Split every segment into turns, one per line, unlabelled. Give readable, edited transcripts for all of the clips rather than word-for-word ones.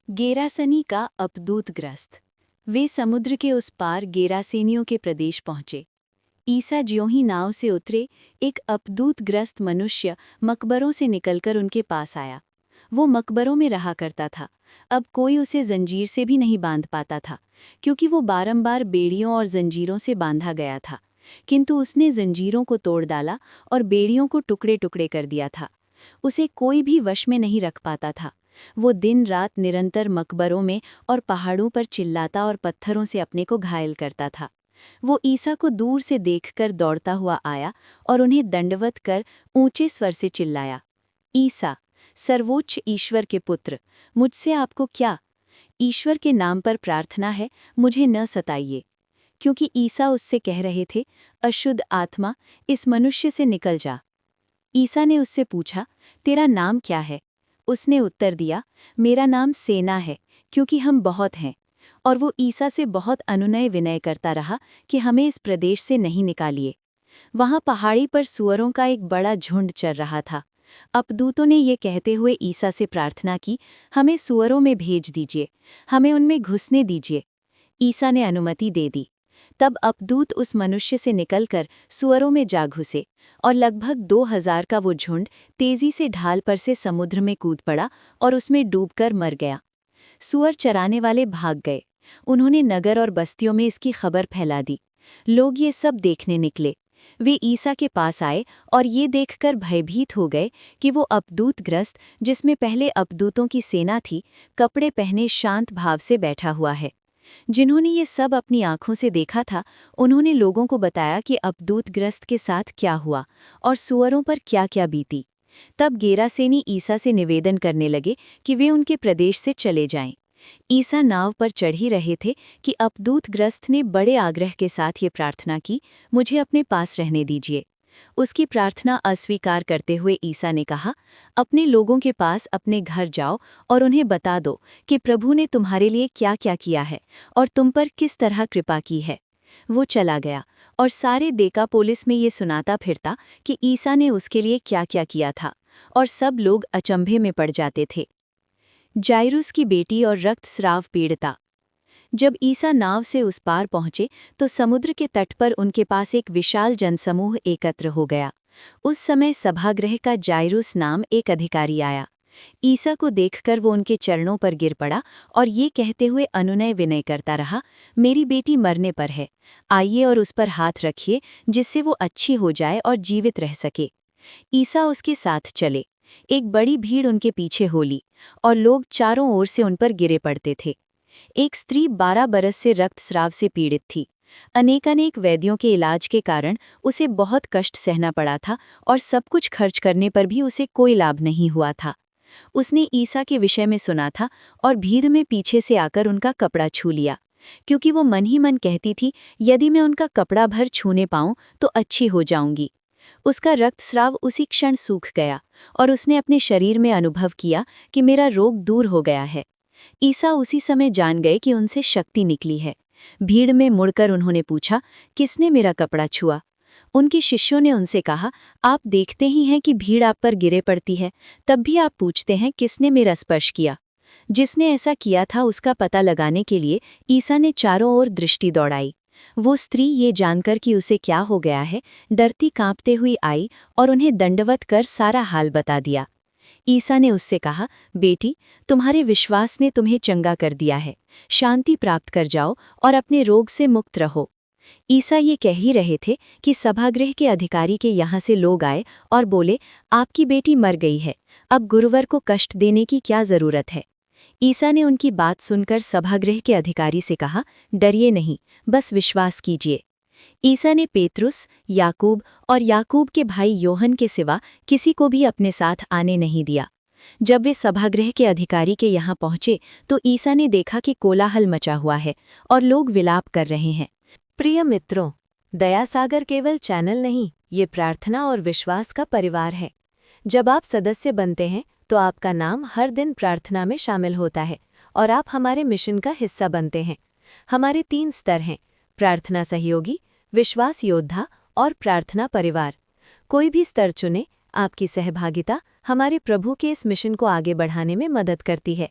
गेरासनी का अपदूतग्रस्त। वे समुद्र के उस पार गेरासेनियों के प्रदेश पहुंचे। ईसा ज्यों ही नाव से उतरे, एक अपदूतग्रस्त मनुष्य मकबरों से निकलकर उनके पास आया। वो मकबरों में रहा करता था। अब कोई उसे जंजीर से भी नहीं बांध पाता था, क्योंकि वो बारंबार बेड़ियों और जंजीरों से बांधा गया था। किंतु उसने जंजीरों को तोड़ डाला और बेड़ियों को टुकड़े टुकड़े कर दिया था। उसे कोई भी वश में नहीं रख पाता था। वो दिन रात निरंतर मकबरों में और पहाड़ों पर चिल्लाता और पत्थरों से अपने को घायल करता था। वो ईसा को दूर से देखकर दौड़ता हुआ आया और उन्हें दंडवत कर ऊंचे स्वर से चिल्लाया, ईसा, सर्वोच्च ईश्वर के पुत्र, मुझसे आपको क्या? ईश्वर के नाम पर प्रार्थना है, मुझे न सताइए। क्योंकि ईसा उससे कह रहे थे, अशुद्ध आत्मा, इस मनुष्य से निकल जा। ईसा ने उससे पूछा, तेरा नाम क्या है? उसने उत्तर दिया, मेरा नाम सेना है, क्योंकि हम बहुत हैं। और वो ईसा से बहुत अनुनय विनय करता रहा कि हमें इस प्रदेश से नहीं निकालिए। वहां पहाड़ी पर सूअरों का एक बड़ा झुंड चर रहा था। अपदूतों ने ये कहते हुए ईसा से प्रार्थना की, हमें सूअरों में भेज दीजिए, हमें उनमें घुसने दीजिए। ईसा ने अनुमति दे दी। तब अपदूत उस मनुष्य से निकलकर सूअरों में जा घुसे और लगभग 2000 का वो झुंड तेजी से ढाल पर से समुद्र में कूद पड़ा और उसमें डूबकर मर गया। सूअर चराने वाले भाग गए। उन्होंने नगर और बस्तियों में इसकी खबर फैला दी। लोग ये सब देखने निकले। वे ईसा के पास आए और ये देखकर भयभीत हो गए कि वो अपदूतग्रस्त, जिसमें पहले अपदूतों की सेना थी, कपड़े पहने शांत भाव से बैठा हुआ है। जिन्होंने ये सब अपनी आंखों से देखा था, उन्होंने लोगों को बताया कि अपदूतग्रस्त के साथ क्या हुआ और सूअरों पर क्या क्या बीती। तब गेरासेनी ईसा से निवेदन करने लगे कि वे उनके प्रदेश से चले जाएं। ईसा नाव पर चढ़ ही रहे थे कि अपदूतग्रस्त ने बड़े आग्रह के साथ ये प्रार्थना की, मुझे अपने पास रहने दीजिए। उसकी प्रार्थना अस्वीकार करते हुए ईसा ने कहा, अपने लोगों के पास अपने घर जाओ और उन्हें बता दो कि प्रभु ने तुम्हारे लिए क्या क्या किया है और तुम पर किस तरह कृपा की है। वो चला गया और सारे देकापोलिस में ये सुनाता फिरता कि ईसा ने उसके लिए क्या क्या किया था, और सब लोग अचंभे में पड़ जाते थे। जायरूस की बेटी और रक्तस्राव पीड़िता। जब ईसा नाव से उस पार पहुंचे तो समुद्र के तट पर उनके पास एक विशाल जनसमूह एकत्र हो गया। उस समय सभागृह का जायरूस नाम एक अधिकारी आया। ईसा को देखकर वो उनके चरणों पर गिर पड़ा और ये कहते हुए अनुनय विनय करता रहा, मेरी बेटी मरने पर है, आइए और उस पर हाथ रखिए, जिससे वो अच्छी हो जाए और जीवित रह सके। ईसा उसके साथ चले। एक बड़ी भीड़ उनके पीछे हो ली और लोग चारों ओर से उन पर गिरे पड़ते थे। एक स्त्री 12 बरस से रक्तस्राव से पीड़ित थी। अनेक वैद्यों के इलाज के कारण उसे बहुत कष्ट सहना पड़ा था और सब कुछ खर्च करने पर भी उसे कोई लाभ नहीं हुआ था। उसने ईसा के विषय में सुना था और भीड़ में पीछे से आकर उनका कपड़ा छू लिया, क्योंकि वो मन ही मन कहती थी, यदि मैं उनका कपड़ा भर छूने पाऊं तो अच्छी हो जाऊंगी। उसका रक्तस्राव उसी क्षण सूख गया और उसने अपने शरीर में अनुभव किया कि मेरा रोग दूर हो गया है। ईसा उसी समय जान गए कि उनसे शक्ति निकली है। भीड़ में मुड़कर उन्होंने पूछा, किसने मेरा कपड़ा छुआ? उनके शिष्यों ने उनसे कहा, आप देखते ही हैं कि भीड़ आप पर गिरे पड़ती है, तब भी आप पूछते हैं किसने मेरा स्पर्श किया। जिसने ऐसा किया था उसका पता लगाने के लिए ईसा ने चारों ओर दृष्टि दौड़ाई। वो स्त्री ये जानकर कि उसे क्या हो गया है, डरती कांपते हुई आई और उन्हें दंडवत कर सारा हाल बता दिया। ईसा ने उससे कहा, बेटी, तुम्हारे विश्वास ने तुम्हें चंगा कर दिया है, शांति प्राप्त कर जाओ और अपने रोग से मुक्त रहो। ईसा ये कह ही रहे थे कि सभागृह के अधिकारी के यहाँ से लोग आए और बोले, आपकी बेटी मर गई है, अब गुरुवर को कष्ट देने की क्या जरूरत है। ईसा ने उनकी बात सुनकर सभागृह के अधिकारी से कहा, डरिए नहीं, बस विश्वास कीजिए। ईसा ने पेतरुस, याकूब और याकूब के भाई योहन के सिवा किसी को भी अपने साथ आने नहीं दिया। जब वे सभागृह के अधिकारी के यहाँ पहुंचे तो ईसा ने देखा कि कोलाहल मचा हुआ है और लोग विलाप कर रहे हैं। प्रिय मित्रों, दया सागर केवल चैनल नहीं, ये प्रार्थना और विश्वास का परिवार है। जब आप सदस्य बनते हैं तो आपका नाम हर दिन प्रार्थना में शामिल होता है और आप हमारे मिशन का हिस्सा बनते हैं। हमारे 3 स्तर हैं: प्रार्थना सहयोगी, विश्वास योद्धा और प्रार्थना परिवार। कोई भी स्तर चुने, आपकी सहभागिता हमारे प्रभु के इस मिशन को आगे बढ़ाने में मदद करती है।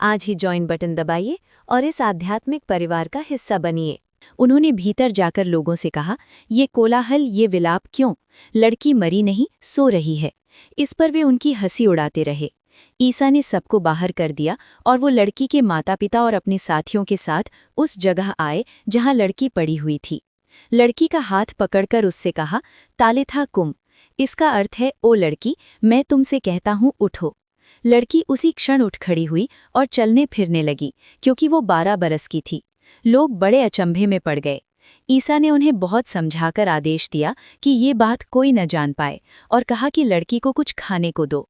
आज ही जॉइन बटन दबाइए और इस आध्यात्मिक परिवार का हिस्सा बनिए। उन्होंने भीतर जाकर लोगों से कहा, ये कोलाहल, ये विलाप क्यों? लड़की मरी नहीं, सो रही है। इस पर वे उनकी हंसी उड़ाते रहे। ईसा ने सबको बाहर कर दिया और वो लड़की के माता पिता और अपने साथियों के साथ उस जगह आए जहां लड़की पड़ी हुई थी। लड़की का हाथ पकड़कर उससे कहा, तालिथा कुम। इसका अर्थ है, ओ लड़की, मैं तुमसे कहता हूँ, उठो। लड़की उसी क्षण उठ खड़ी हुई और चलने फिरने लगी, क्योंकि वो 12 बरस की थी। लोग बड़े अचंभे में पड़ गए। ईसा ने उन्हें बहुत समझाकर आदेश दिया कि ये बात कोई न जान पाए और कहा कि लड़की को कुछ खाने को दो।